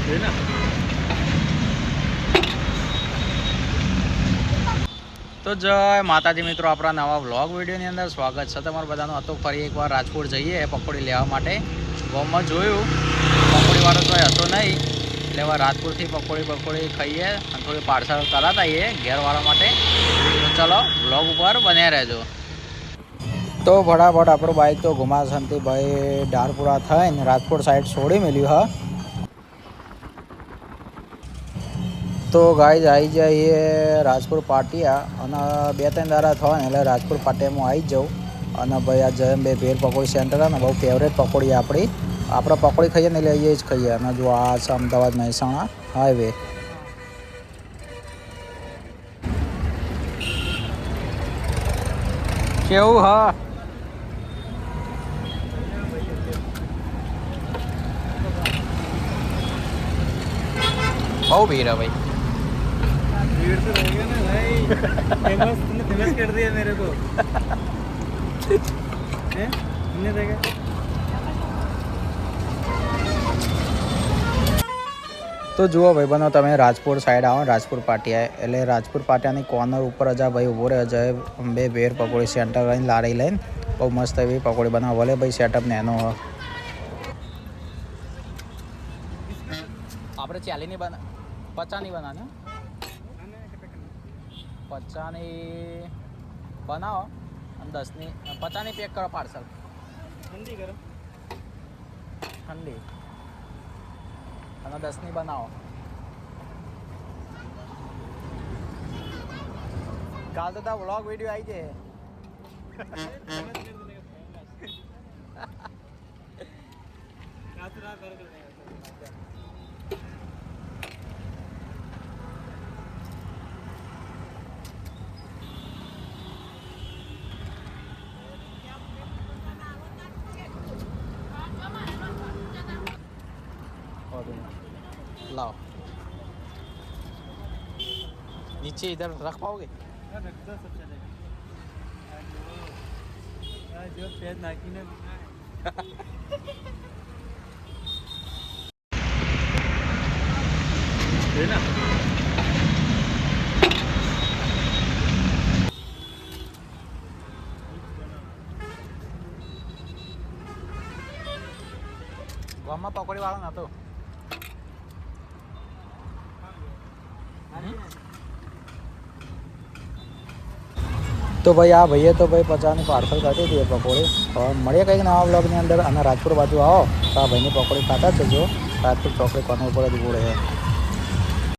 તો જય માતાજી મિત્રો, આપણા નવા વ્લોગ વિડીયોની અંદર સ્વાગત છે તમારું બધાનું. હતો ફરી એકવાર રાજકોટ જઈએ પકોડી લેવા માટે. ગામમાં જોયું પકોડીવાળો તો હતો નહીં, એટલે હવે રાજકોટથી પકોડી ખાઈએ અને થોડી પાર્સલ કરાતા આવીએ ઘેરવાળા માટે. તો ચલો વ્લોગ ઉપર બન્યા રહેજો. તો ફટાફટ આપણું બાઇક તો ઘુમા શાંતિભાઈ ડારપુરા થઈને રાજકોટ સાઈડ છોડી મેલ્યું હા. તો ગાઈઝ આવી જઈએ રાજપુર પાટિયા અને 2-3 દાડા થવા ને એટલે રાજપુર પાટિયામાં આવી જ જાઉં. અને ભાઈ આ જયંતભાઈ ભેર પકોડી સેન્ટર ને બહુ ફેવરેટ પકોડી આપણે પકોડી ખાઈએ ને એટલે અહીંયા જ ખાઈએ. અને જો આ છે અમદાવાદ મહેસાણા હાઈવે. કેવું હા બહુ ભીડ है भाई. भीड़ तो रहेगा ना भाई. फेमस तुमने फेमस कर दिया मेरे को हैं तुमने देखा. તો જુઓ ભાઈ બનો તમે રાજપુર સાઈડ આવો રાજપુર પાટિયા એટલે રાજપુર પાટિયાની કોર્નર ઉપર અજા ભાઈ ઊભો રહે અજય બે ભેર પકોડી સેન્ટર લઈને લારી લઈને બહુ મસ્ત એવી પકોડી બનાવો. ભલે ભાઈ સેટઅપ નેનો હોય. આપણે 40ની 50ની બનાવને 50ની બનાવો અને 10ની 50ની પેક કરો પાર્સલ. ठंडी करो ઠંડી અને 10ની બનાવો. કાલ તો તારો વ્લોગ વિડીયો આવી જાય. रात रात कर देगा. लाओ नीचे इधर रख पाओगे. रखता सब चलेगा. जो पेज नाखीने ना ગામમાં પકોડી વાળો નતો. તો ભાઈ આ ભાઈએ તો ભાઈ 50ની પાર્સલ કાઢી હતી પકોડી. હવે મળીએ કંઈક નવા બ્લોગની અંદર. અને રાજપુર બાજુ આવો તો આ ભાઈની પકોડી ખાતા જ જજો. રાજપુર ચોકડી કોર્નર ઉપર જ ઉભો રહે.